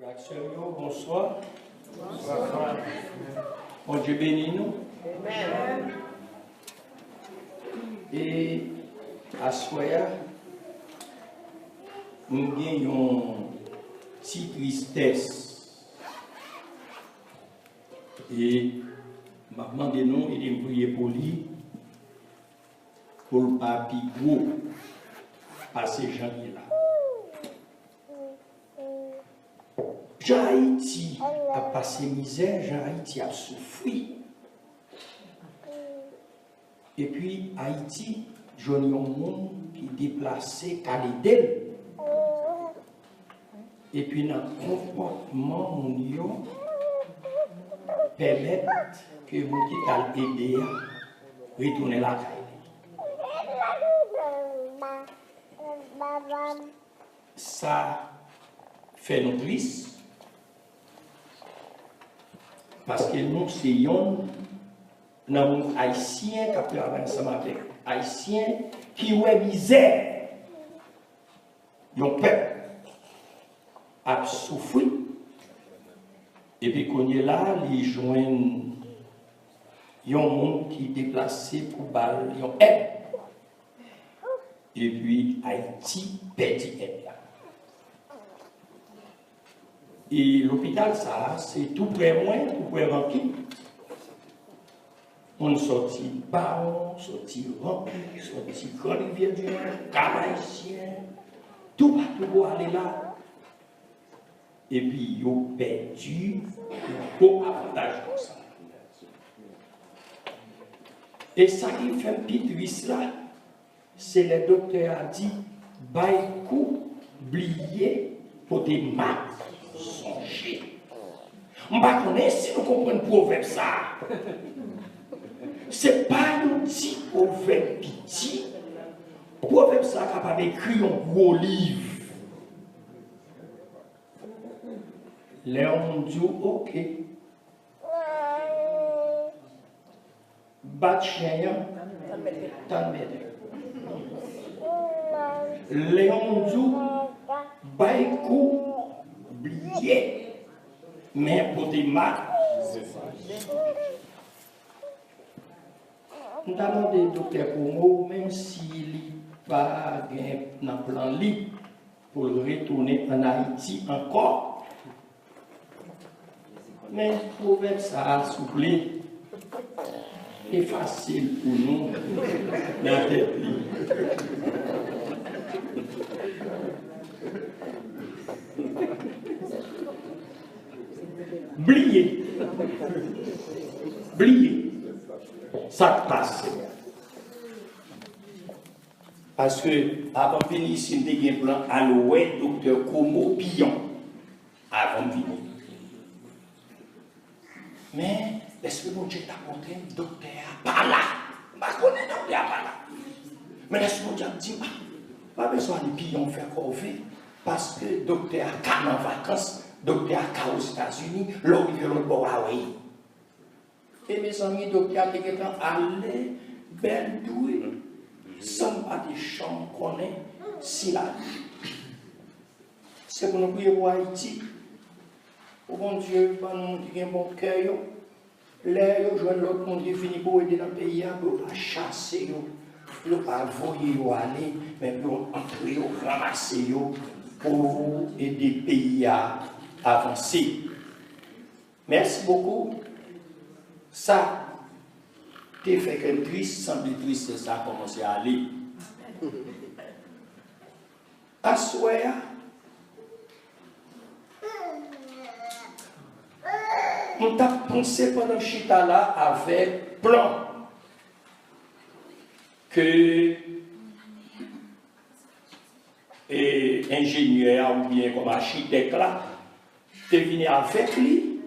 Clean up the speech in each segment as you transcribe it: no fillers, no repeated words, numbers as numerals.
Frères, bonsoir. Bonsoir. Bon Dieu bénit nous. Amen. Et à soir, nous avons une petite tristesse. Et je demande nous et de prier pour lui, pour le papi gros, passer Jean là. Jean Haïti a passé misère, Jean Haïti a souffert. Et puis Haïti, j'en ai un monde qui est déplacé, calé. Et puis dans le comportement, mon permet que vous qui aider à retourner la caille. Ça fait nous triste. Parce que nous, c'est un haïtien qui a travaillé ensemble avec haïtien qui ont misère. Ils ont peur, a souffert. Et puis, quand il est là, ils joignent un monde qui est déplacé pour balle, ils ont aide. Et puis, Haïti perdit aide. Et l'hôpital, ça, c'est tout près moins, tout près rempli. On sortit Baron, sortit rempli, sortit Grand Rivière du Nord, Calaïsien, tout partout pour aller là. Et puis, ils ont perdu un beau avantage comme ça. Et ça qui fait un petit triste là, c'est le docteur a dit, baïkou, oublié, pour des maths. Songer. On va connaître si nous comprenons le proverbe ça. Ce n'est pas un petit proverbe petit. Le proverbe ça est capable d'écrire un gros livre. Léon dit ok. Bat chien, t'en m'aider. Léon dit baïkou. Oublié, mais pour des maths. Nous avons demandé au docteur Congo, même s'il n'est pas dans le plan libre, pour retourner en Haïti encore. Mais le proverbe, ça a soufflé. C'est facile pour nous dans la tête. Blier. Blier. Ça passe. Parce que, avant de venir ici, je un plan à l'ouest, docteur Como Pillon. Avant de venir. Mais, est-ce que mon Dieu t'a montré un docteur pas là? Je connais un docteur pas là. Mais est-ce que mon Dieu me dit, pas besoin de Pillon faire corvée, parce que le docteur a calme en vacances. Docteur a aux États-Unis, l'homme vient l'autre bord à Hawaï. Et mes amis, docteur a dit allez, belle douée, sans pas de chambre qu'on est, si la c'est pour nous prier pour Haïti. Pour bon Dieu, pour nous dire un bon cœur. Là, je vois l'autre monde qui finit pour aider dans le pays, pour ne pas chasser, pour ne pas voyer aller, mais pour entrer, ramasser, pour aider le pays à avancer. Merci beaucoup. Ça, t'es fait que triste, semble triste, ça a commencé à aller. À soir, on t'a pensé pendant chita là avec plan que ingénieur ou bien comme architecte là, tu venu avec lui.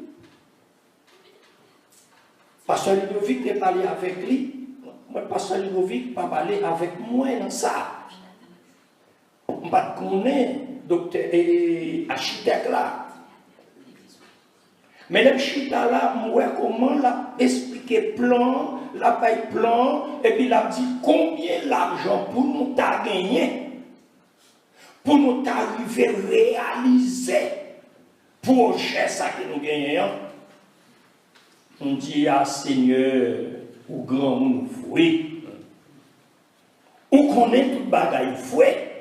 Pasteur Ludovic est parlé avec lui. Moi, Pasteur Ludovic pas parlé avec moi dans ça. Je ne connais pas docteur et architecte là. Mais le chita là, moi, comment l'a expliqué plan, la paye plan, et puis il a dit combien l'argent pour nous t'a gagné, pour nous arriver à réaliser projet ça que nous gagnons, on dit à Seigneur, au grand monde, oui. Ou qu'on est tout bagaille fouet.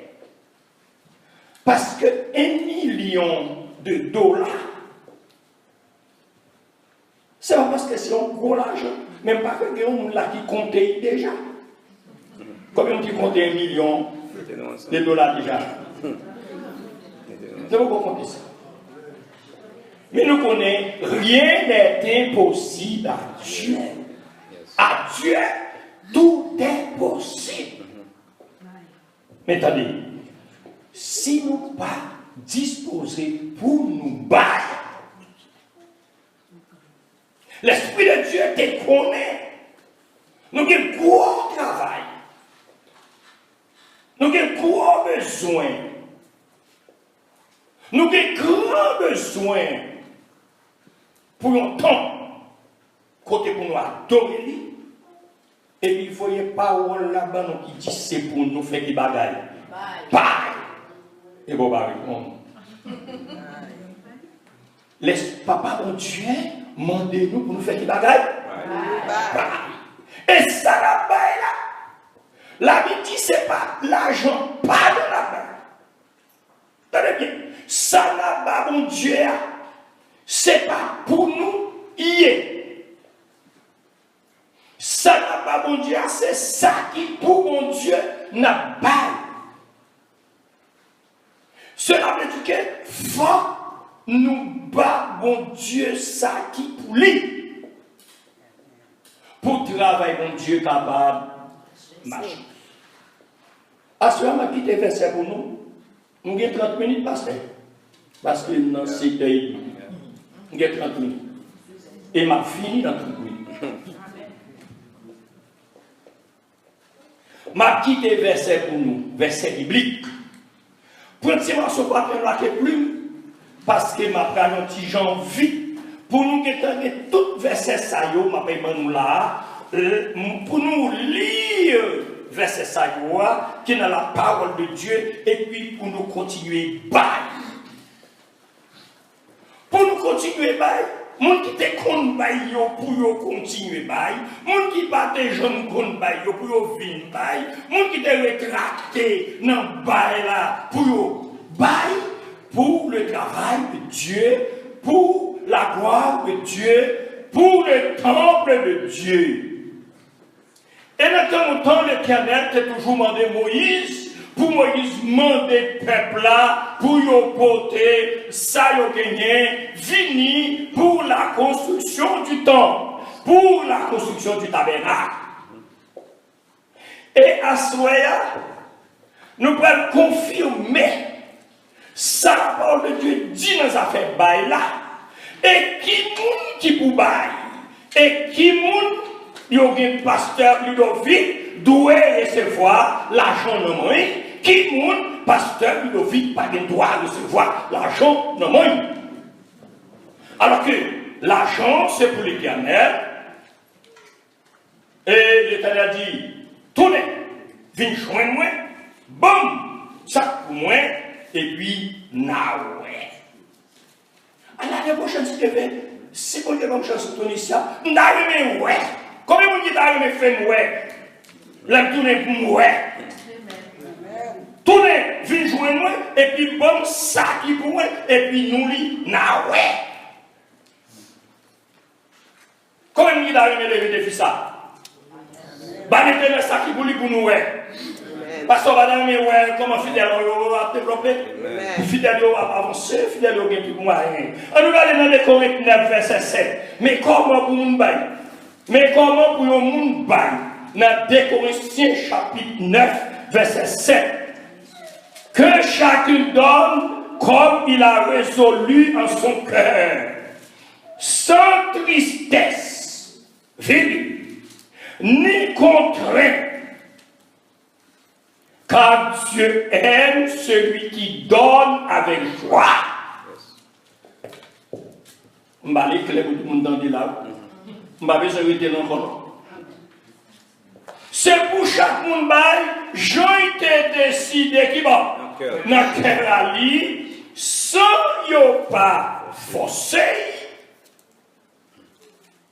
Parce que $1 million, c'est pas parce que c'est un gros argent, même pas que quelqu'un là qui comptait déjà. Combien qui comptait $1 million déjà? C'est pourquoi on compte ça. Mais nous connaissons, rien n'est impossible à Dieu. À Dieu, tout est possible. Mais attendez, si nous ne pas disposés pour nous battre, l'Esprit de Dieu te connaît. Nous avons un gros travail. Nous avons un gros besoin. Nous avons un grand besoin pour un temps, côté pour nous adorer lui. Et puis il faut y avoir parole là-bas qui dit c'est pour nous faire des bagailles. Bye. Et bon, laisse papa, mon Dieu, mandez-nous pour nous faire des bagailles. Et ça là-bas, la vie dit c'est pas l'argent, pas de la main. Tenez bien, ça là-bas, mon Dieu, c'est pas pour nous hier. Ça là-bas, mon Dieu, c'est ça qui pour mon Dieu n'a pas. Cela veut dire que faut nous battre, mon Dieu, ça qui pour lui. Pour travailler, mon Dieu, capable de marcher. À ce moment, qui te verset pour nous? Nous avons 30 minutes, pasteur. Parce que dans ce pays, nous avons 30 minutes. Et m'a fini dans 30 minutes. M'a quitté verset pour nous, verset biblique. Pour ce morceau, pas que plus, parce que m'a pris un petit genre vite, pour nous étendre tout verset ça, m'a pris nous là, pour nous lire verset ça, qui est dans la parole de Dieu, et puis pour nous continuer bail. Pour nous continuer bail, moun qui te kon bail yo pour yo continuer bail, moun qui pas te jeunes kon bail yo pour yo vinn bail, moun qui te rétracté dans bail là pour yo bail pour le travail de Dieu, pour la gloire de Dieu, pour le temple de Dieu. Et dans le temps, l'Éternel t'a toujours demandé Moïse, pour Moïse demander le peuple là, pour y porter ça y gagné, fini pour la construction du temple, pour la construction du tabernacle. Et à ce moment-là, nous pouvons confirmer ça, la parole de Dieu dit dans affaires bail là, et qui moun qui pour bail, et qui moun il y a un pasteur Ludovic doit recevoir l'argent de moi. Qui moun pasteur Ludovic pas de droit recevoir l'argent de moi. Alors que l'argent c'est pour l'Éternel. Et l'Éternel dit, tournez, viens joindre moi, bam, ça pour moi, et puis naoué. À l'année prochaine, si vous avez une chance de tourner ça, n'arrivez ouais. Combien de gens ont fait mouais? L'homme tourne pour mouais. Tourne, viens joindre moi, et puis bon, ça qui pour moi, et puis nous li, na ouais. Combien de gens ont levé défi ça? Banete le ça qui pour lui pour nous ouais. Parce qu'on va dans mes ouais, comment fidèle on va développer? Fidèle on va avancer, fidèle on gagne plus pour moi rien. On nous va aller dans les Corinthiens 9, verset 7. Mais comment pour nous bailler? Mais comment pour le monde bail dans 2 Corinthiens chapitre 9 verset 7 que chacun donne comme il a résolu en son cœur sans tristesse ni contrainte car Dieu aime celui qui donne avec joie. Je vais aller clair pour tout le monde dans là. C'est pour chaque monde, j'ai été décidé qui va dans quel ali sans yo pas forcé,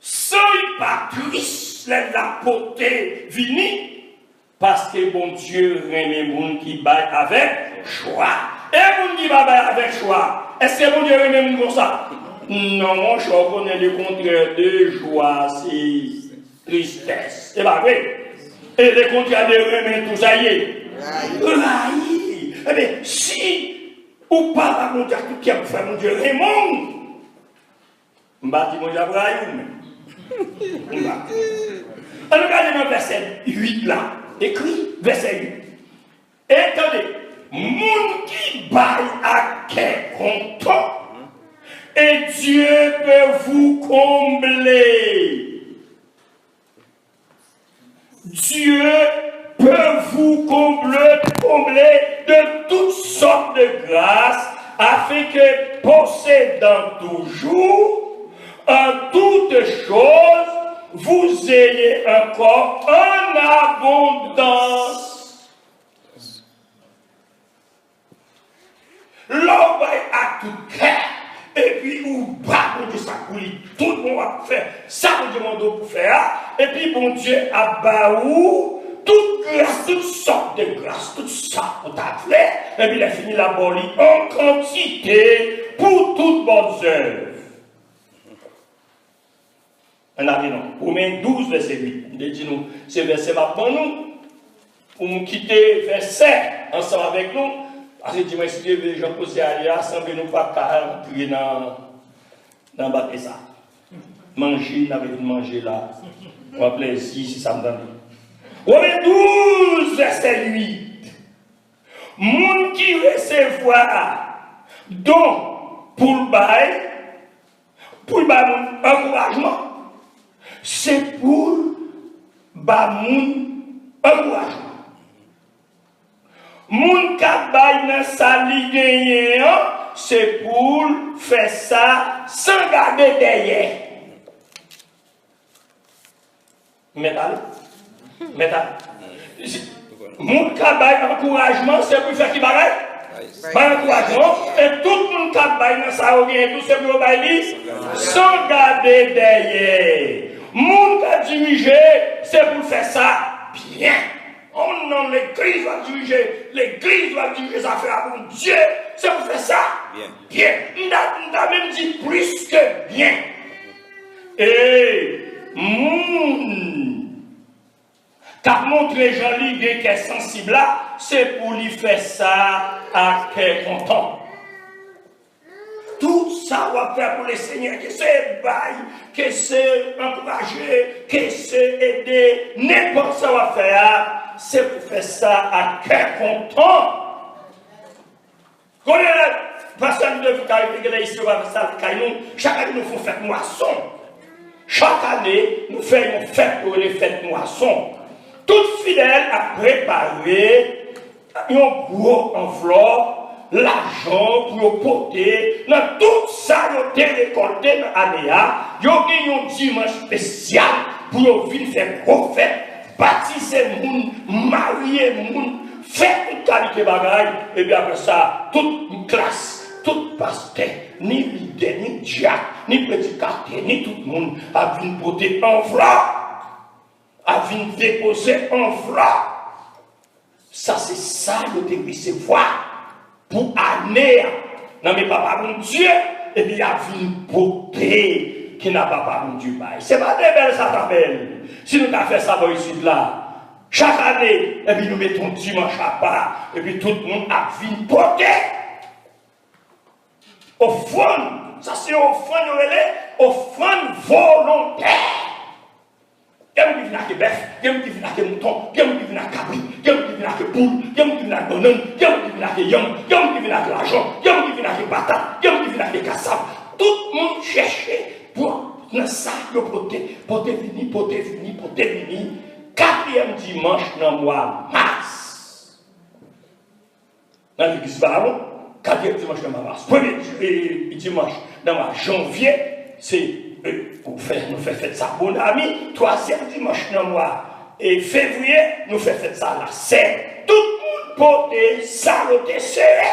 sans pas triste, la portée vini, parce que bon Dieu remet les gens qui baillent avec choix. Et les gens qui baillent avec choix, est-ce que bon Dieu remet les gens comme ça? Non, mon cher, on connaît le contraire de joie, c'est tristesse. C'est pas vrai? Et le contraire de remet tout ça y est. Eh bien, si ou pas, mon Dieu, tout qui a fait, mon Dieu, Raymond, je vais dire, mon Dieu, on regarde dans le verset 8 là, écrit, verset 8. Et attendez, moun qui baille à quel content, et Dieu peut vous combler. Dieu peut vous combler de toutes sortes de grâces, afin que, possédant toujours, en toutes choses, vous ayez encore en abondance. L'homme à tout cœur, et puis ou bas pour ça pour lui, tout le monde va faire ça pour demander pour faire, et puis bon Dieu a baou toute grâce, toutes sortes de grâces, toutes sortes pour t'appeler, et puis il a fini la bolie en quantité pour toutes bonnes œuvres. On a dit non. Romains 12, verset 8. Il dit nous, c'est verset pour nous, pour nous quitter verset ensemble avec nous. Parce que dimanche, si Dieu veut, les gens posent à aller assembler nous pas qu'à entrer dans le ça. Manger, n'avait pas manger là. On va plaisir si ça me donne. Romains 12, verset 8. Moun qui recevoir don pour le bail, mon encouragement, c'est pour mon encouragement. Moun ka bay nan sa li genyen, c'est pour faire ça sans garder derrière. Métal. Moun ka bay encouragement, c'est pour faire qui bagaille? Encouragement. Et tout le monde ka bay nan sa ou genyen, tout c'est pour bay li sans garder derrière. Moun ka diriger, c'est pour faire ça bien. On non, l'église va diriger ça fait à mon Dieu. C'est pour faire ça. Bien. On a même dit plus que bien. Et car montrer Jean-Louis qui est sensible là, c'est pour lui faire ça à quel content. Tout ça va faire pour le Seigneur, que c'est bail, que c'est encourager, que c'est aider, n'importe ça va faire. C'est pour faire ça à cœur content. Quand personne ne veut qu'arriver ici, on va faire ça avec nous. Chaque année, nous faisons fête moisson. Chaque année, nous faisons une fête pour les fêtes moisson. Tout fidèle a préparé un gros enveloppe, l'argent pour porter. Dans tout ça, nous avons récolté dans l'année. Nous avons un dimanche spécial pour venir faire gros fête. Baptiser moun, marier moun, faire toute qualité bagaille, et bien après ça, toute une classe, toute pasteur, ni leader, ni diacre, ni prédicateur, ni tout le monde a vu porter enveloppe, a vu déposer enveloppe. Ça, c'est ça que nous devons recevoir pour année. Non, mais papa, mon Dieu, et puis il a vu porter. Qui n'a pas mon Dieu. C'est pas des belles, ça t'appelle. Si nous avons fait ça dans ici là, chaque année, et puis nous mettons dimanche à part, et puis tout le monde a vu porter. Offrande, ça c'est offrande volontaire. Il y a des gens qui bœuf, il y a des gens qui mouton, il y a des gens qui cabri, il y a des gens qui poule, il y a des gens qui banane, il y a des gens qui yam, il y a des gens qui l'argent, il y a des gens qui patate, il y a des gens qui cassave. Tout le monde cherchait. Pour le sac de porter fini, 4e dimanche dans le mois mars. Dans l'église Baron, 4e dimanche dans le mois mars. 1er dimanche dans le mois janvier, c'est nous faisons fête ça, mon ami. 3e dimanche dans le mois février, nous faisons fête ça là. C'est tout le monde porter, saloter, serré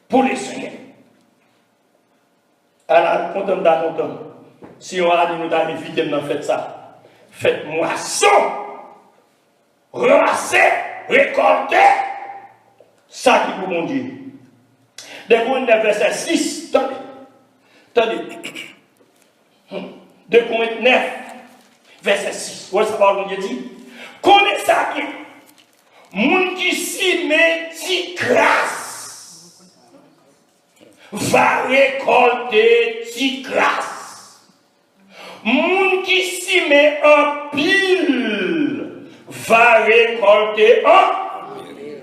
pour les Seigneurs. Alors, content. Si on a dit nous d'aller vite, nous faites ça. Faites moisson, ramasser, récolter. Ça qui pour mon Dieu. Dès qu'on est verset 6, attendez. 2 Corinthiens 9, verset 6. Vous savez ce que Dieu dit? Connaissez ça qui moun qui s'y met si grâce va récolter si grâce. Moun qui s'y met en pile va récolter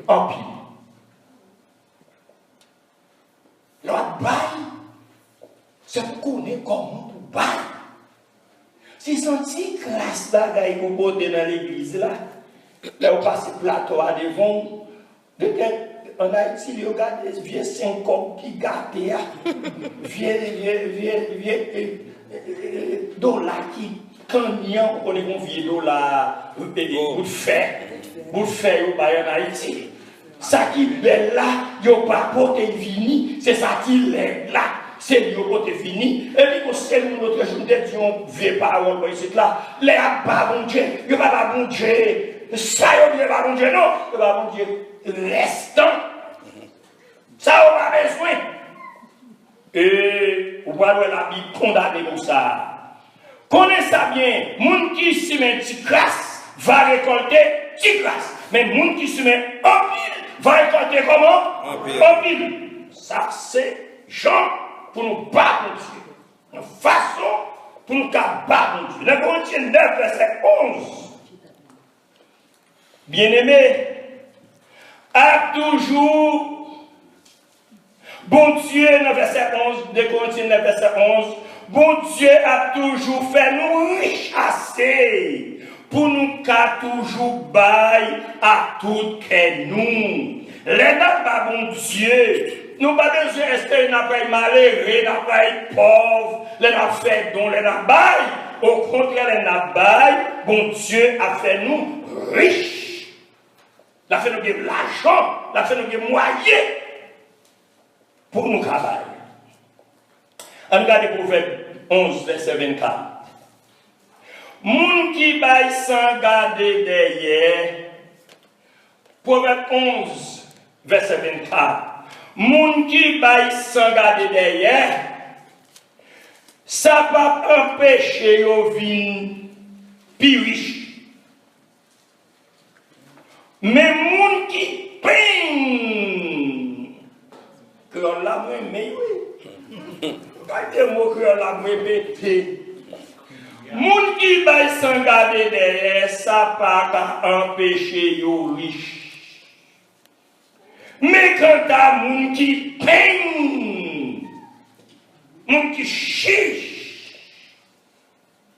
en pile. L'autre bail, c'est pour connaître comment pour bail. Si senti grâce bagaille pour porter dans l'église là, là on passe plateau à devant, peut-être en Haïti, il regarde des vieux 5 hommes qui gardent vieux dollars qui canyon, on est convié dollars, bout de fer, au bail en Haïti. Ça qui est belle là, il n'y a pas porté vini, c'est ça qui est là. C'est lui qui fini. Et puis, quand c'est nous, notre jour, nous avons vu parole pour ici, là, les pas bon Dieu, il n'y a pas bon Dieu. Ça, il n'y a pas bon Dieu, non, il n'y a pas bon Dieu. Restant. Ça, on a besoin. Et, vous voyez la Bible condamnée pour ça. Connaissez ça bien, moun qui se met petit grâce va récolter petit grâce. Mais moun qui se met en pile va récolter comment? En pile. Ça, c'est Jean. Pour nous battre, Dieu. Une façon pour nous battre, Dieu. Le Corinthiens 9, verset 11. Bien-aimé, a toujours, bon Dieu, dans verset 11, de Corinthiens 9, verset 11, bon Dieu a toujours fait nous richasser pour nous qu'à toujours bailler à tout que nous. Les n'a bon Dieu. Nous pas besoin rester n'a pas malheureux, n'a pas pauvre, les n'a fait don, les n'a bail. Au contraire, les n'a bail. Bon Dieu a fait nous riches. Il a fait nous de l'argent, il a fait nous des moyens pour nous travailler. On regarde Proverbe 11, verset 24. Moun qui baille sans garder derrière. Proverbe 11, verset 24. Moun qui baille sans garder derrière, ça va empêcher yo vin plus riche. Mais moun qui peigne, que la main mais oui. Regardez-moi que la main pété. Moun qui baille sans garder derrière, ça va empêcher yo riche. Mais quand t'as moun qui peigne, moun qui chiche,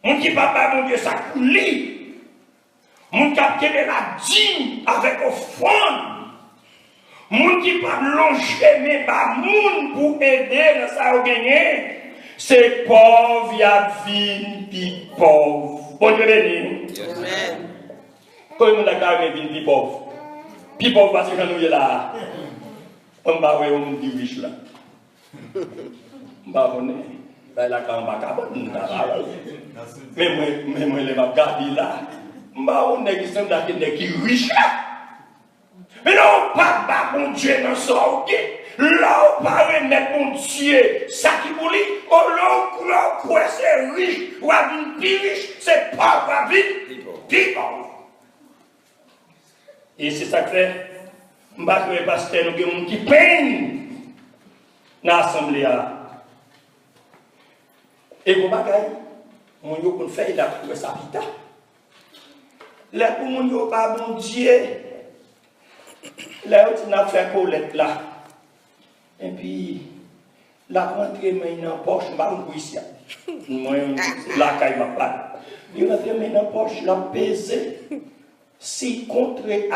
moun qui papa mon Dieu ça coule, moun qui a de la dîme avec offrande, moun qui pas longer mais pas moun pour aider dans ça gagner, c'est pauvre y'a vie puis pauvre. Bon Dieu béni. Amen. Comment on a gagné vie puis pauvre? Puis pauvre parce que nous y là. On va voir un petit riche là. On va voir. Là, la campagne, mais moi, je vais garder là. Je vais voir qui est riche là. Mais là, on ne pas bon Dieu dans son ok. Là, on ne pas remettre mon Dieu. Ça qui vous dit, là, on c'est riche. Ou à une plus riche, c'est pauvre à vie. Pauvre. Et c'est ça que fait. Je ne vais pas voir parce que nous avons des gens qui peignent dans l'assemblée. Et vous bagaille, mon yo pour faire la pour sa vita. Là pour mon yo pas bon Dieu. Là on a fait collecte là. Et puis la rentrée main dans poche, m'a ici. Moi la caille m'a pas. Il rentré main dans poche, l'a pesé. Si contre avec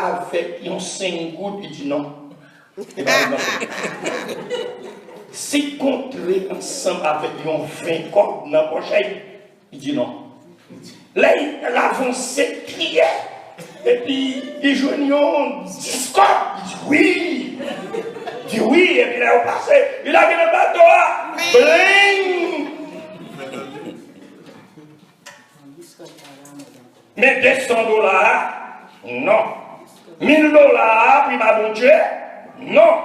un 5 gouttes, il dit non. Si contre ensemble avec un 20 cordes dans la pochette, il dit non. Là, il avance, crié. Et puis, il joue un discord. Il dit oui. Il dit oui. Et puis là, il passe. Il a vu le bateau. Bling. Mais $200, non. $1000, puis ma bon Dieu, non.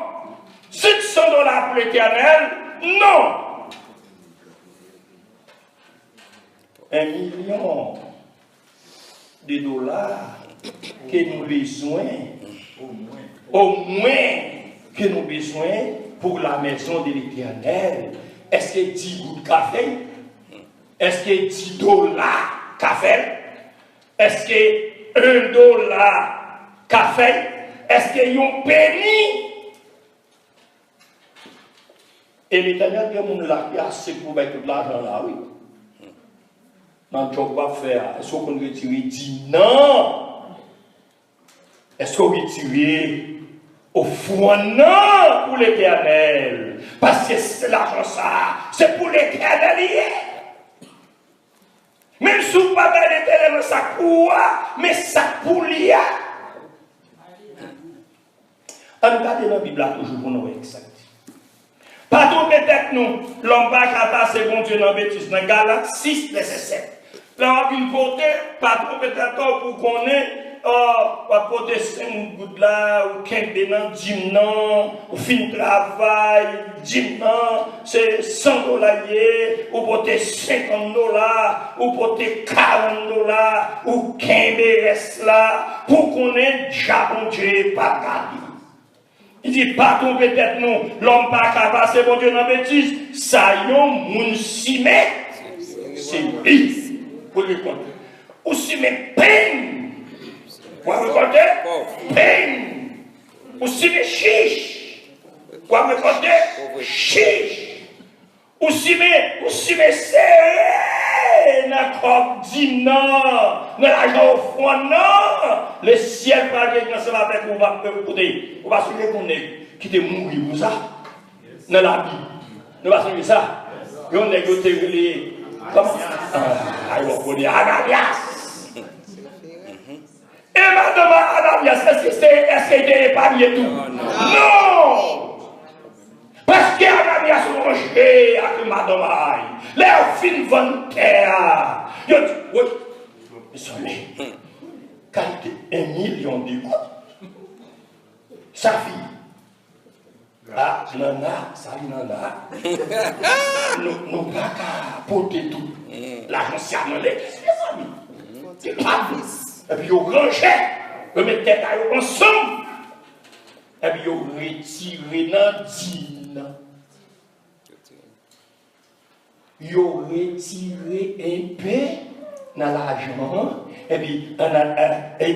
$600 pour l'Éternel, non. 1 million de dollars que nous avons besoin, au moins que nous avons besoin pour la maison de l'Éternel. Est-ce que 10 gouttes de café? Est-ce que $10 café? Est-ce que $1 café? Est-ce qu'il y a un penny? Et l'Éternel, il y a mon là qui a assez pour mettre tout l'argent là, oui. Non, tu vas faire. Est-ce qu'on retire? Dit non. Est-ce qu'on retire au fond? Non, pour l'Éternel. Parce que c'est l'argent ça, c'est pour l'Éternel. Même si vous ne pas l'Éternel, ça pour mais ça pour l'IA. On regarde dans la Bible toujours pour nous exact. Pas peut-être nous, l'homme va passer bon Dieu dans bêtise, dans Galates 6, verset 7. Là, on va porter, pas trop peut-être pour qu'on ait, on va porter 5 gouttes là, ou 15 bénins, 10 non, ou fin travail, 10 non, c'est $100, ou porter $50, ou porter $40, ou 15 BS là, pour qu'on ait déjà bon Dieu, pas gardé. Il dit, pas tout peut-être nous, l'homme pas capable, c'est bon Dieu dans la bêtise, ça y est, moun si met, c'est lui. Pour le compter. Ou si met peine. Vous me comptez? Peine. Ou si met chiche. Vous me comptez? Chiche. Ou si met serré. N'a pas dit non. N'a l'argent au fond, non. Le ciel va gagner quand ça va faire qu'on va écouter. On va suivre qu'on est qui te mourir pour ça. Dans la Bible. On va suivre ça. Et on est côté comment? Ananias. Et madame Ananias, est-ce qu'il était épargné tout? Non! Parce qu'Ananias a mangé avec madame Aïe. Les filles vont terre. Il dit, oui, ils sont là. Qualité 1 million de gouttes. Sa fille. Ah, nana, ça y nana. Nous pas qu'à porter tout. L'argent c'est à l'église, mes amis. C'est pas vis. Et puis au grand chef, on met tête à eux ensemble. Et puis on retire dans dîne. Ils retiré un peu dans l'argent. Et puis,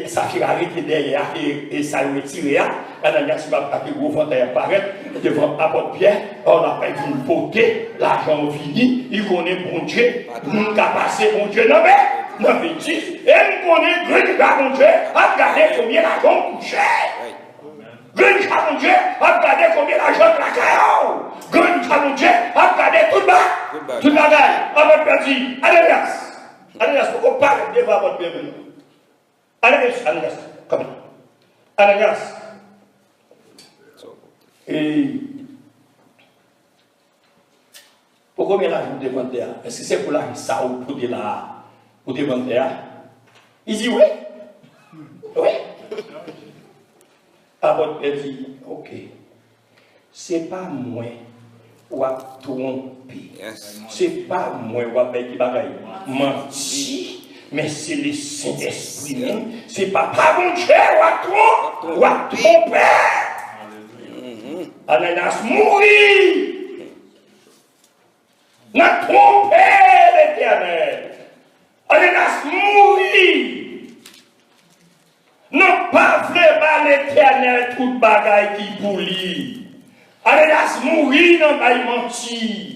ça fait arrêter derrière et ça retiré. Ananias va passer gros fontaine apparaître devant l'apôtre Pierre. On n'a pas vu une beauté, l'argent fini. Il connaît bon Dieu. Nous avons passé bon Dieu. Non, mais, non, bêtise. Et nous connaissons grand bon Dieu. Regardez combien l'argent couché. Grand bon Dieu. Regardez combien l'argent plaqué. Grand bon Dieu. Regardez tout bas. Tout bagaille. Apôtre Pierre dit, Ananias. Ananias, pourquoi on parle devant votre bienvenue? Ananias, comme Ananias. Et pourquoi on met l'argent devant terre? Est-ce que c'est pour l'argent ça ou pour devant terre? Il dit oui. Oui. Apôtre Pierre dit, ok. C'est pas moi ou à tromper. C'est pas moi ou à faire qui bagaille. Menti, mais c'est le Saint-Esprit même. C'est pas mon Dieu ou à tromper. Ananias mourit. N'a trompé l'Éternel. Ananias mourit. Non pas vraiment l'Éternel toute bagaille qui pour lui. Ananias mourit dans le menti.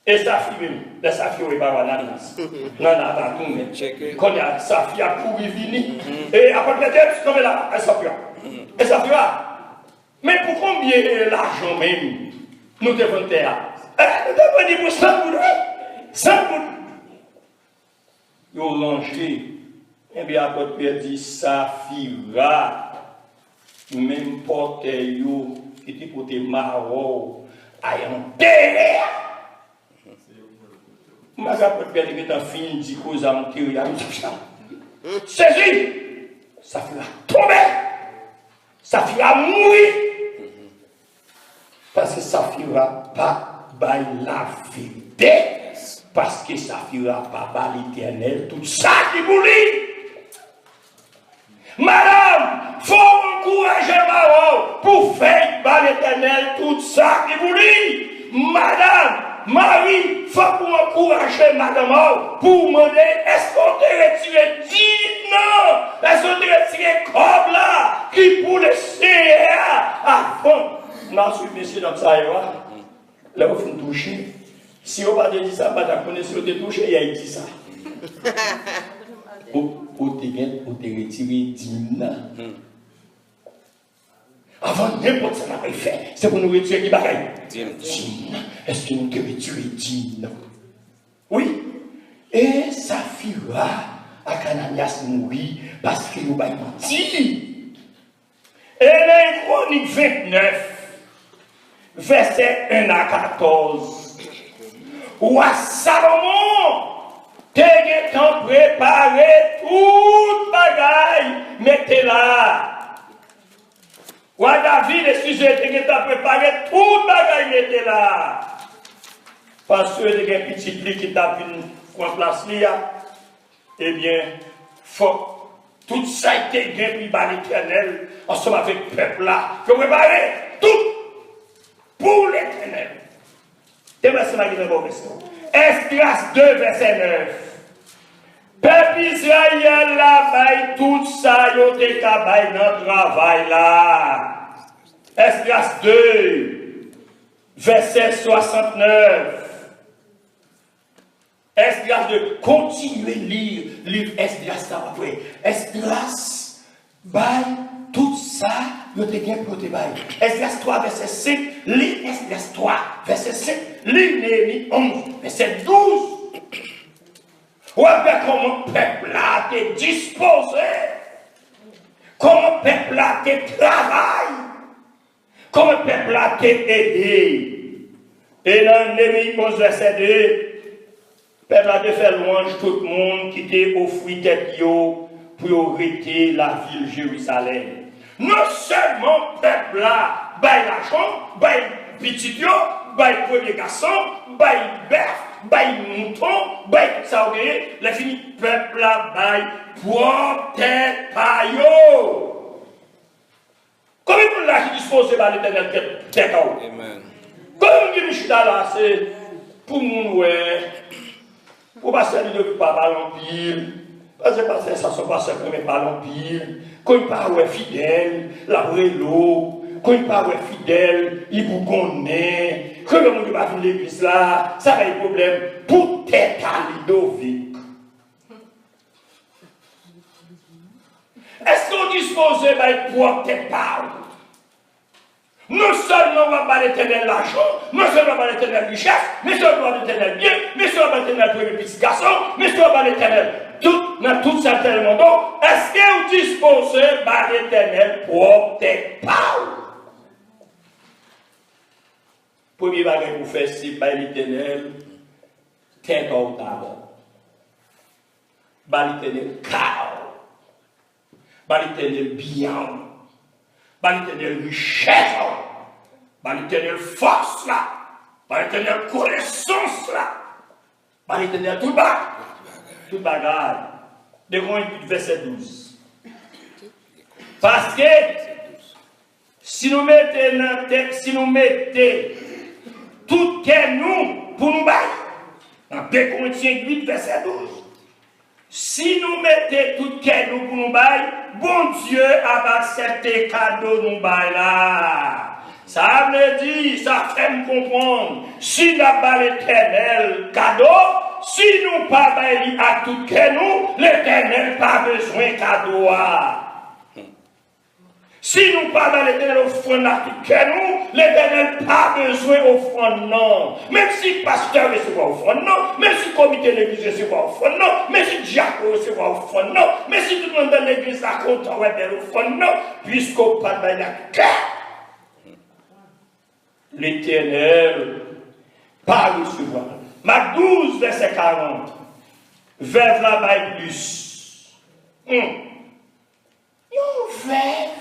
Et sa fille même, sa fille n'est pas Ananias. Non, non, pas tout, mais quand sa fille a couru venir, et après peut-être, comme là, elle s'appuie. Elle s'appuie. Mais pour combien l'argent même, nous devons faire? Nous devons dire pour 100 pour lui. 100 pour lui. Ils ont rangé. Et bien, après, Pierre dit, sa fille va, même porter qui était pour te marron, à un terre. Ma capote qui est en fin dit cause à enterrer à saisis, ça fera tomber, ça fera mourir. Parce que ça fera pas by la vérité, parce que ça fera pas by l'éternel, tout ça qui boulit. Madame, faut encourager Maro pour faire par l'éternel tout ça qui boulit. Madame, Marie, faut encourager madame pour demander est-ce qu'on te retire 10 non, est-ce qu'on te retire comme là qui pour le CA avant. Non, je suis monsieur dans ça, là vous faites toucher. Si on pas dit ça, pas d'accord, si on te touché, il y a dit ça. Ou te retiré 10 non. Avant n'importe ce qu'on a fait, c'est pour nous retirer qui bagaille. 10 non. Est-ce que nous te retirer 10 non? Oui. Et ça fera à Cananias mourir parce que nous avons menti. Et les Chroniques 29. Verset 1 à 14. Ou à Salomon, t'es en préparé toute bagaille, mettez là. Ou à David, excusez, t'es en préparé toute bagaille, mettez là. Parce que t'es un petit pli qui t'a vu en place là, eh bien, faut tout ça a été bien par l'Éternel, ensemble avec le peuple là, que préparer tout. Pour l'éternel. Esdras 2, verset 9. Peuple Israël la baille tout ça, yo te kabaye dans travail là. Esdras 2, verset 69. Esdras 2, continuez lire livre Esdras après. Esdras baille tout ça. Yo te gen pour te bail. Esdras 3, verset 5, lis Esdras 3, verset 5, lis Néhémie 11, verset 12. Ou bien comment le peuple a été disposé, comment le peuple a été travaillé, comment le peuple a été aidé. Et dans Néhémie 11, verset 2, le peuple a fait louange tout le monde qui était offert tête pour arrêter la ville Jérusalem. Non seulement le peuple là, bail l'argent, bail petit yo, bail premier garçon, bail bœuf, bail mouton, bail tout ça, les fini peuple là, bail pour tête pa yo. Comment vous l'avez disposé par l'éternel tête à vous? Comment vous dites là, c'est pour mon ouais, pour passer de pas en pile. Parce que ça ne sont pas simplement pas l'empire. Quand il parle fidèle, la brelo, quand il parle fidèle, il vous connaît. Quand le monde va venir l'église là, ça va être un problème. Pour tête à Ludovic. Est-ce qu'on dispose de pour tête parle? Non seulement on va pas l'éternel l'argent, non seulement on va l'éternel richesse, mais seulement on va l'éternel bien, mais seulement on va l'éternel premier petit garçon, mais seulement on va l'éternel dans tout certains monde. Est-ce que vous disposez de l'éternel pour tes paroles? Premier bagage que vous faites, c'est par l'éternel, tête au d'abord. Par l'éternel, car. Par l'éternel, bien. Par l'éternel richesse, par l'éternel force là, par l'éternel connaissance là, par l'éternel tout bagage. De Corinthiens verset 12. Parce que si nous mettons tout que nous pour nous bailler, dans 2 Corinthiens 8 verset 12. Si nous mettons tout que nous pour nous bailler, bon Dieu a accepté cadeau nous bailler là. Ça veut dire, ça fait me comprendre, si nous avons l'éternel cadeau, si nous pas bailler à tout que nous, l'éternel pas besoin de cadeau. Si nous pas dans l'éternel offrande à tout que nous, l'éternel pas besoin d'offrande non. Même si le pasteur reçoit offrande non, même si le comité de l'église reçoit offrande non, même si le diacre reçoit offrande non, même si tout le monde dans l'église a content de l'offrande non, puisqu'on pas dans la cœur. L'éternel pas recevoir. Marc 12, verset 40. Veuve là bail plus. Yon veuve.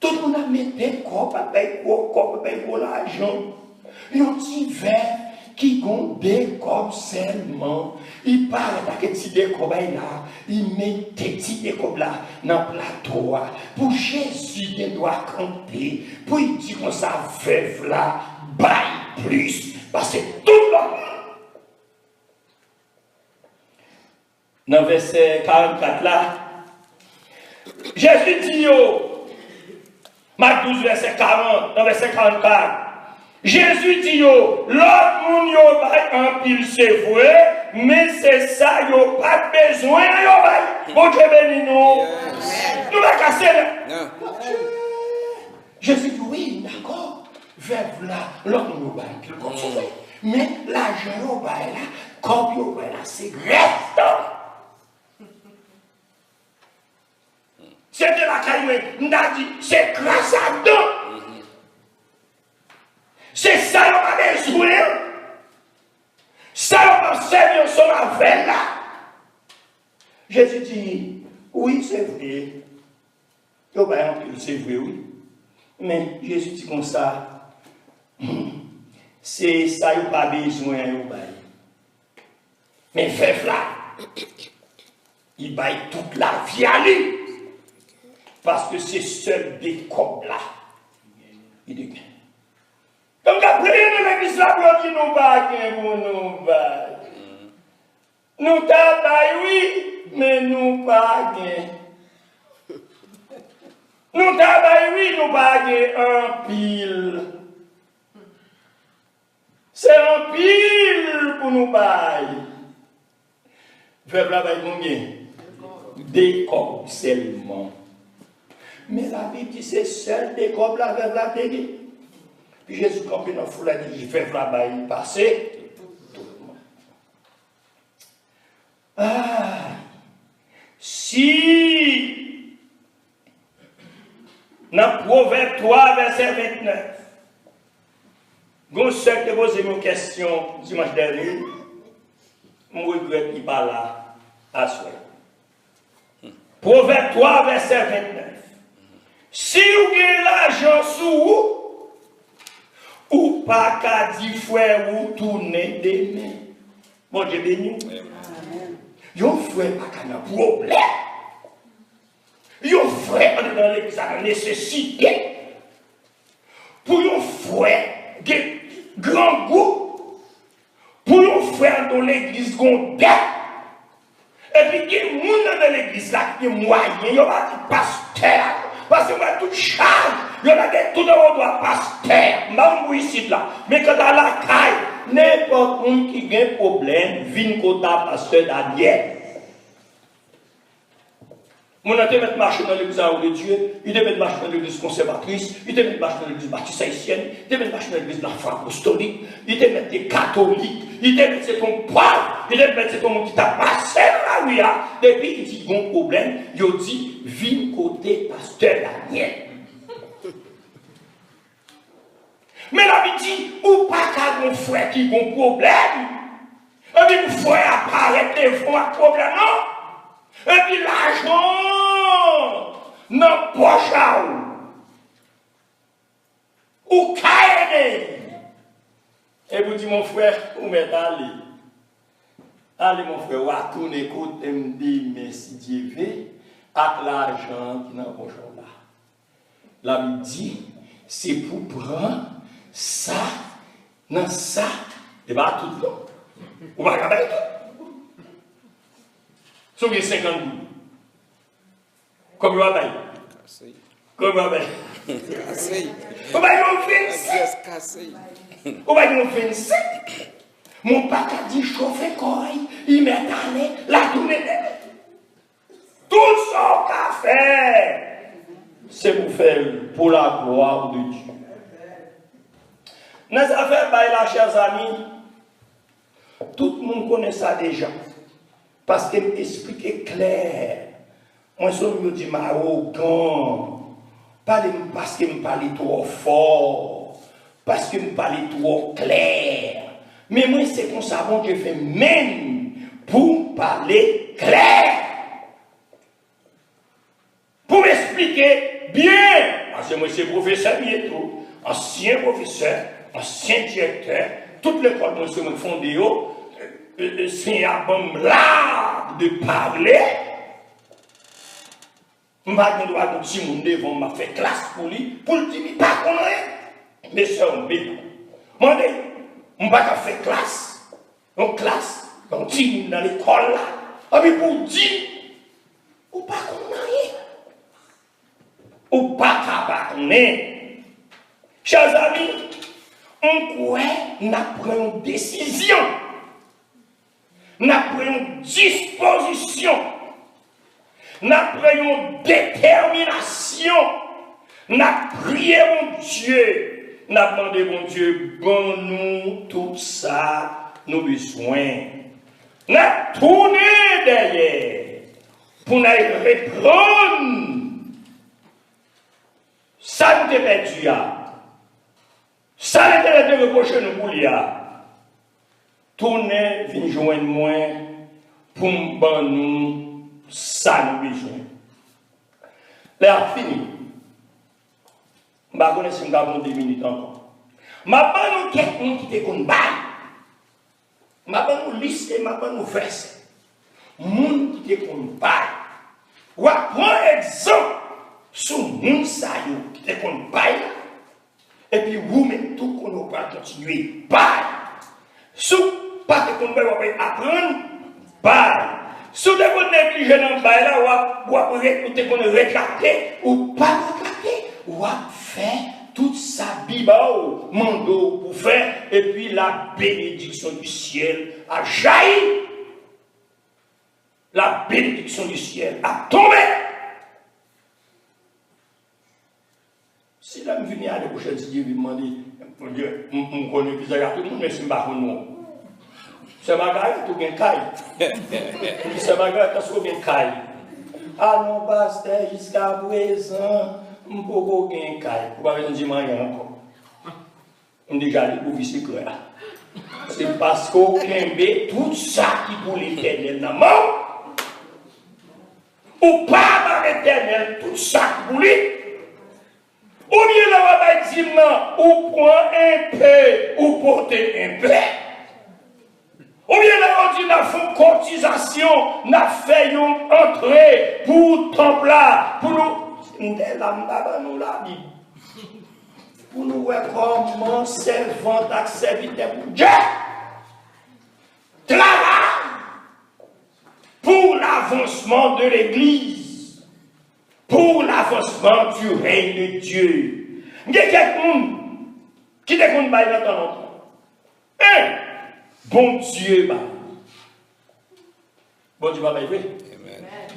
Tout le monde a mis des corps, paye pour l'argent. Yon petit veuve qui gon des corps seulement. Il parle avec des petits corps là. Il met des petits corps là dans le plateau. Pour Jésus, il doit camper. Pour il dit qu'on ça veuve là, bail plus. Parce que tout le monde. Dans le verset 44 là, Jésus dit, Marc 12, verset 40, dans verset 44, Jésus dit, l'autre monde yo bail en pile c'est vrai, mais c'est ça, yo pas besoin, yo bail. Bon Dieu béni nous. Nous va casser là. Jésus dit, oui, d'accord, veuve là, l'autre monde yo bail, qu'il continue. Mais l'argent yo bail là, comme yo bail là, c'est restant. C'était la caille, on a dit, c'est grâce à Dieu. C'est ça qu'on a besoin. Ça qu'on a servi sur la veille là. Jésus dit, oui, c'est vrai. C'est vrai, oui. Mais Jésus dit comme ça, c'est ça qu'on a besoin. Mais fait là, il baille toute la vie à lui. Parce que c'est seul des corps là. Il dit. Donc après, l'église là, pour dire nous baguons, nous baguons. Nous tabaillons, oui, mais nous baguons. Nous tabaillons, oui, nous baguons en pile. C'est en pile pour nous baguer. Veuve là, baguer combien? Des corps seulement. Mais la Bible dit c'est seul des corps la veuve la dégué. Puis Jésus campé dans la foule a dit, veuve la baille passer. Tout le monde. Ah, si dans Proverbe 3, verset 29, Gonçalves te pose une question dimanche dernier, je regrette qu'il pas là à soi. Proverbe 3, verset 29. Si vous avez l'argent sous vous, ou pas qu'à 10 fois vous tournez des mains. Bon Dieu béni. Yon frère pas qu'à un problème. Yon frère dans l'église a nécessité. Pour yon frère de grand goût. Pour yon frère dans l'église qu'on dette. Et puis il y a des gens dans l'église là qui est moyen. Il y a des pasteurs. Parce que moi, tout charge, il y a tout dans le droit pasteur, même ici là. Mais quand dans la caille, n'importe qui a un problème, vient côté pasteur Daniel. Mon a mettre marcher dans l'église de Dieu, il devait marcher dans l'église conservatrice, il devait marcher dans l'église baptiste haïtienne, il devait marcher dans l'église de la foi apostolique, il devait mettre des catholiques, il devait mettre ton poivre, il devait mettre ton monde qui t'a passé dans la rue. Depuis il dit bon problème, il dit viens côté pasteur Daniel. Mais la Bible dit ou pas qu'à mon frère qui a un problème, et puis mon frère apparaît devant un problème, non? Et puis l'argent, non, poche à ou caïne. Et vous dites, mon frère, où m'est allé? Allez, mon frère, ou à tourner côté, me dit, merci Dieu, avec l'argent qui n'a pas là. La Bible dit, c'est pour prendre ça, dans ça, et bien tout le temps. Ou pas regarder tout. Sur les 50 000. Comme vous avez. Comme vous avez. Vous avez un 25. Vous avez un 25. Mon papa dit chauffer quoi, il met allé la tournée. Tout son café, c'est pour faire pour la gloire de Dieu. Dans cette affaire, là, chers amis, tout le monde connaît ça déjà. Parce qu'il m'explique clair. Moi, je me dis arrogant. Parce qu'il me parlait trop fort. Parce qu'il me parlait trop clair. Mais moi, c'est comme ça, bon Dieu fait même pour parler clair. Pour m'expliquer bien. Parce que moi, c'est professeur bientôt, ancien professeur, ancien directeur, toute l'école, moi, c'est mon fondé, c'est un bon l'art de parler. Je ne vais pas dire que si mon devant m'a fait classe pour lui dire pas qu'on est. Mais c'est un béton. Moi, je ne vais pas faire classe. Donc, classe, donc, si dans l'école là, mais pour dire, ou pas qu'on est. Ou pas qu'on est. Chers amis, on croit qu'on pris une décision. On pris une disposition. Nous avons une détermination. Nous avons prié mon Dieu. Nous avons demandé mon Dieu, bon nous tout ça, nous besoin. Nous avons tourné derrière pour nous reprendre. Ça nous a perdu. Ça nous a reproché nous pour lui. Tourner, venir joindre moi pour nous. Ça nous besoin. L'air fini. Je ne sais pas si nous avons 2 minutes encore. Je ne sais pas quelqu'un qui te connaît. Je ne sais pas nous liste et je ne sais pas nous verser. Moun qui te connaît. Ou à prendre exemple sur moun sa yo qui te connaît. Et puis vous mettez tout qu'on va continuer. Sous pas te connaît, vous apprendre. Si vous avez négligé dans le bail là, vous avez rétracté ou pas rétracté, vous avez fait toute sa Bible, mando pour faire, et puis la bénédiction du ciel a jailli. La bénédiction du ciel a tombé. Si là, je viens à la prochaine Dieu, je me demande, je connais plus à tout le monde, mais je ne sais pas comment. C'est ma gare, tu viens caille. C'est ma gare, tu viens caille. Ah non, pasteur, jusqu'à présent, je ne peux pas gagner caille. Pourquoi je ne dis rien encore? Je suis déjà allé pour secret. C'est parce qu'on aime tout ça qui pour l'éternel dans mort. Ou pas dans l'éternel, tout ça qui pour lui. Ou bien là, on va dire non, ou prend un peu, ou porter un peu. Ou bien là, on dit, nous faisons cotisation, nous faisons entrer pour temple là, pour nous. Nous la Bible. Pour nous voir comment servant et serviteur pour Dieu. Travail pour l'avancement de l'Église, pour l'avancement du règne de Dieu. Il y a quelqu'un qui déconne pas dans ton nom. Bon Dieu, bon Dieu, va vrai.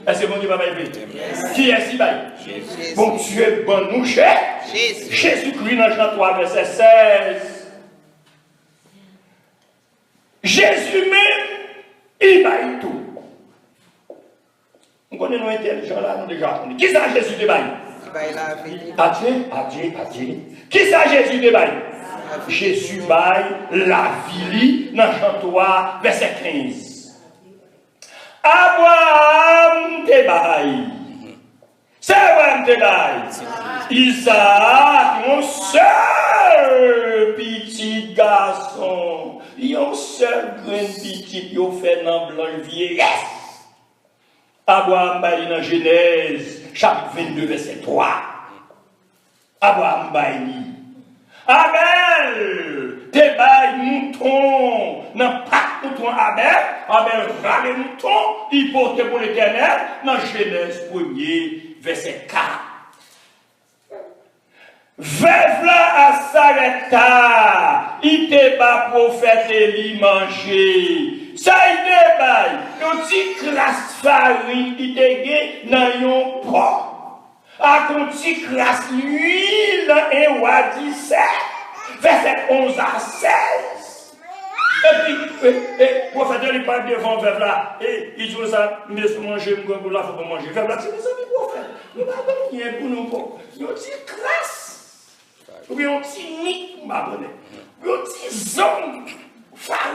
Est-ce que bon Dieu va vrai? Qui est si bas? Bon Dieu, bon nous, cher. Jésus-Christ dans Jean 3, verset 16. Jésus même, il baille tout. On connaît nos intelligents là, nous déjà. Qui ça Jésus de baille? Adieu. Qui ça Jésus de baille? Jésus baille la vie dans Jean 3, verset 15. Abraham te baille. C'est Abraham te baille. Isaac, mon seul petit garçon. Yon seul grand petit qui fait dans blanc vieillesse. Abraham baille dans Genèse, chapitre 22, verset 3. Abraham baille. Abel, te baille mouton, n'a pas mouton Abel râle mouton, il porte pour l'Éternel, dans Genèse 1er, verset 4. Veuve là à Sarepta, il te bat prophète Élie manger. Ça il te baille, un petit crasse farine, il te gagne dans yon pot. A conti crasse l'huile et roi 17, verset 11 à 16. Et puis, le prophète il parle devant veuve là, et il dit ça, mais je manger, je vais là, faut manger. Veuve là, c'est des amis prophètes. Nous n'avons rien pour nous. Nous dit crasse. Ou bien on dit nique, ma bonne. Ou bien on dit zone, farine.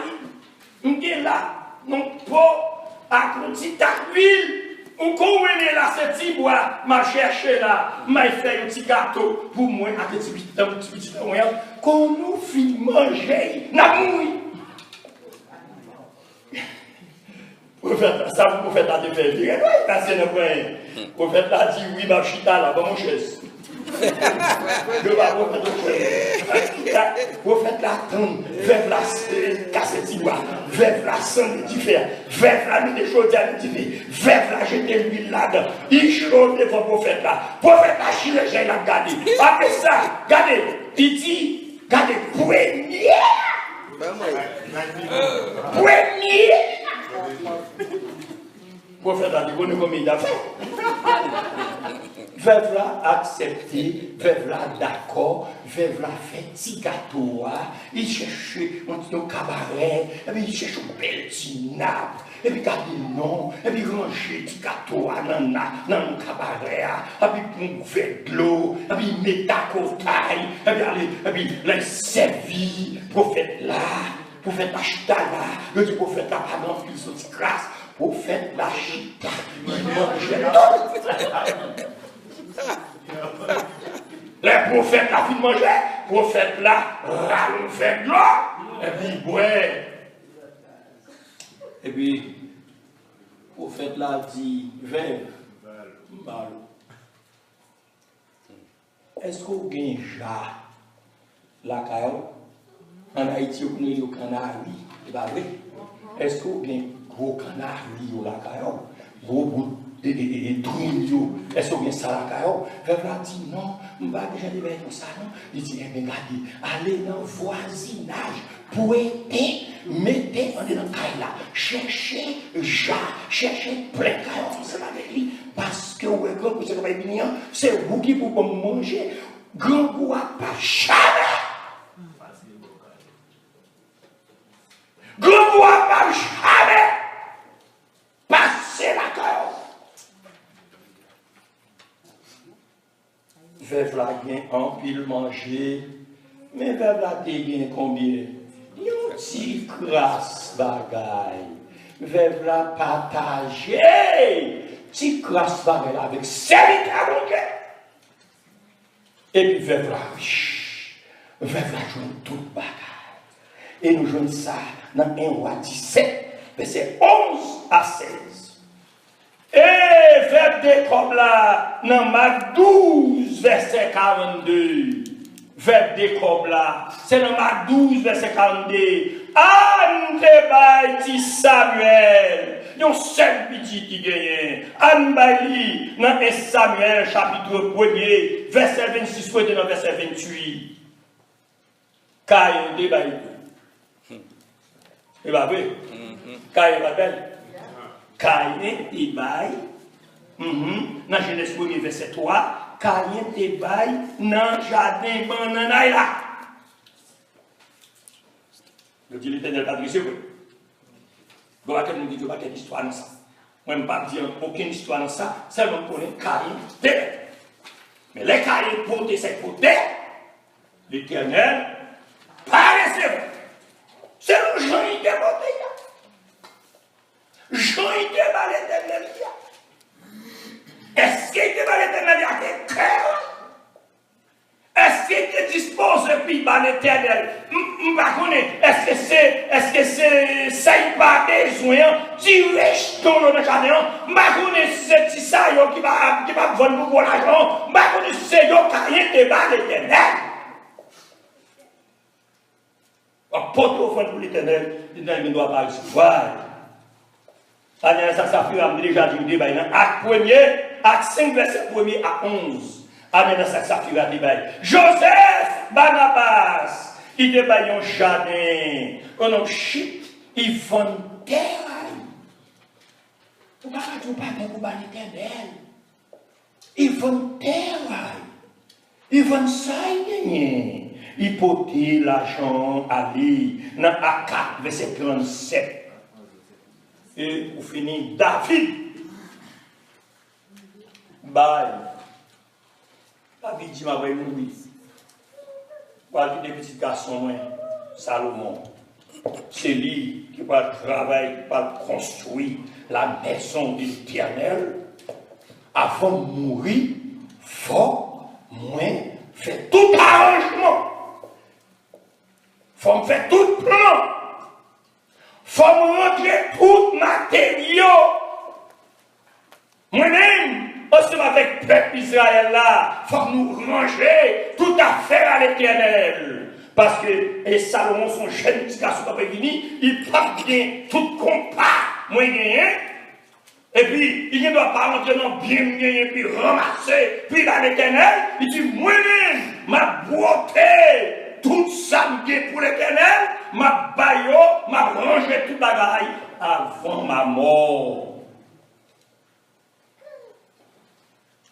là, non pas à petit d'huile. Ou qu'on est là, ce petit bois, m'a cherché là, m'a fait un petit gâteau pour moi, à petit moyen, qu'on nous fit manger, n'a moui. Prophète, ça, le prophète a fait virer, oui, c'est le point. Le prophète a dit, oui, ma chita là, dans mon chaise. Prophète la tombe, veuve la cassette bois, veuve la sang du fer, veuve la mis des choses à l'édifice, veuve la jeter l'huile là-dedans. Il chauffe devant le prophète là. Prophète la chirurgien l'a gardé. Après ça, regardez, il dit, regardez, premier. Prophète a dit, vous ne combien d'affaires. Veuve là accepté, veuve là d'accord, veuve là fait petit gâteau, il cherche un petit cabaret, et puis il cherche un bel petit nappe, et puis gardez le nom, et puis ranger petit gâteau dans le cabaret, et puis pour faire de l'eau, et puis mettre à côté, et puis les servir, prophète la chita là, le dit prophète là, pendant qu'il se grâce, prophète la chita, il mangeait tout. Les prophètes la fin de manger, prophète là, râle fait de l'eau, et puis boire. Et puis, prophète là dit, verre, est-ce qu'on gagne la caillou? En Haïti, on est au canari, c'est pas vrai? Est-ce qu'on gagne gros canari au la caillou? Gros bout et drôle, est-ce qu'on vient ça la caillou? Veuve là dit non, je ne vais pas déjà débattre comme ça, non? Il dit, eh bien, regardez, allez dans le voisinage, poêtez, mettez en dans le caillou là, cherchez plein de cailloux, c'est avec lui, parce que ouais, grand pour ce que c'est vous qui pouvez manger, grand pour pas jamais. Grand pour pas jamais passer la caillou. Veuve la gain en pile manger, mais veuve la gain combien? Yon ti crasse bagaille. Veuve la partager, ti crasse bagaille avec service à manger. Et puis veuve la riche, veuve la joue toute bagaille. Et nous jouons ça dans 1 Roi 17, verset 11 à 16. Et verbe de comme là, dans Marc 12, verset 42. Verbe de comme là, c'est dans Marc 12, verset 42. Anne te baille Samuel, yon seul petit qui gagne. Anne baille dans 1 Samuel, chapitre 1er, verset 26, dans verset 28. Caille de baille. Et bien, oui. Caille va belle. Caïn te baille, dans Genèse 1er verset 3, Caïn te baille dans le jardin bananaï là. Le dit l'Éternel pas dressé, oui. Bon, à quel moment dit, pas quelle histoire dans ça. Moi, je ne vais pas dire aucune histoire dans ça, seulement pour les Caïn te baille. Mais les Caïn portent ses côtés, l'Éternel paraissait. C'est le Jean qui est porté. Jean était dans l'Éternel. Est-ce qu'il était dans l'Éternel avec cœur? Est-ce qu'il était disposé puis dans l'Éternel? Est-ce que c'est ça il pas besoin de riche dans le jardin? C'est ça qui va vendre beaucoup l'argent. C'est yo qui était dans l'Éternel. Pour offrir pour l'Éternel, l'Éternel ne doit pas recevoir. Ça fait déjà dit débat. Acte 1er, acte 5, verset 1er à 11. Amen, ça fait un débat. Joseph Barnabas, il débat un jardin. On a chute, il vend terre. Vous ne pouvez pas dire pour l'Éternel. Il vend terre. Il vend ça, il portait l'argent à lui. Dans Acte 4, verset 37. Et pour finir, David, David dit, ma vraie mouille, pour aller des petits garçons, Salomon. c'est lui qui va travailler, qui va construire la maison de l'Éternel. Avant de mourir, faut moins faire tout arrangement. Faut me faire tout plan. Faut me rentrer tout matériau. Moi-même, aussi avec le peuple Israël là, faut nous ranger toute affaire à l'Éternel. Parce que et Salomon, son jeune petit garçon qui est venu, il prend bien tout compas, moins gagné. Et puis, il ne doit pas rentrer dans bien gagné, puis ramasser, puis dans l'Éternel, il dit, moi-même, ma beauté, tout ça pour l'Éternel, ma baillot, ma rangé toute bagaille avant ma mort.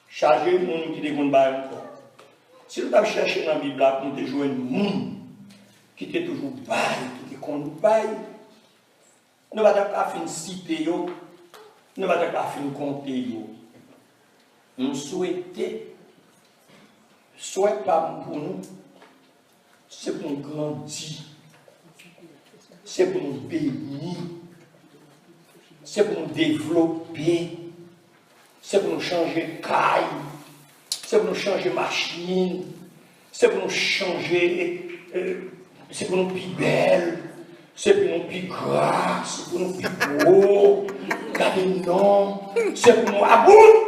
Chargez le monde qui dégonne encore. Si nous avons cherché dans la Bible pour nous jouer un monde qui était toujours bail, qui était contre bail, nous ne allons pas finir citer, nous ne allons pas finir compter. Nous souhaitons, soit pas pour nous, c'est pour nous grandir, c'est pour nous bénir, c'est pour nous développer. C'est pour nous changer de caille, c'est pour nous changer de machine, c'est pour nous changer, c'est pour nous plus belle, c'est pour nous plus gras, c'est pour nous plus beau, regardez non, c'est pour nous à bout.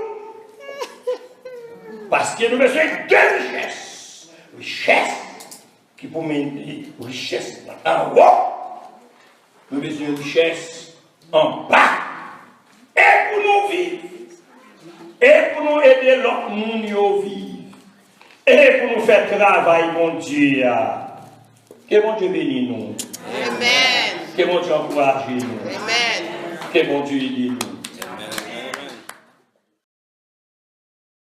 Parce que nous avons besoin de richesse. Richesse qui peut mener richesse en haut, nous avons besoin de richesse en bas. Et pour nous vivre. Et pour nous aider l'autre monde à vivre. Et pour nous faire travail, mon Dieu. Que mon Dieu bénisse nous. Amen. Que mon Dieu encourage nous. Amen. Que mon Dieu aide nous.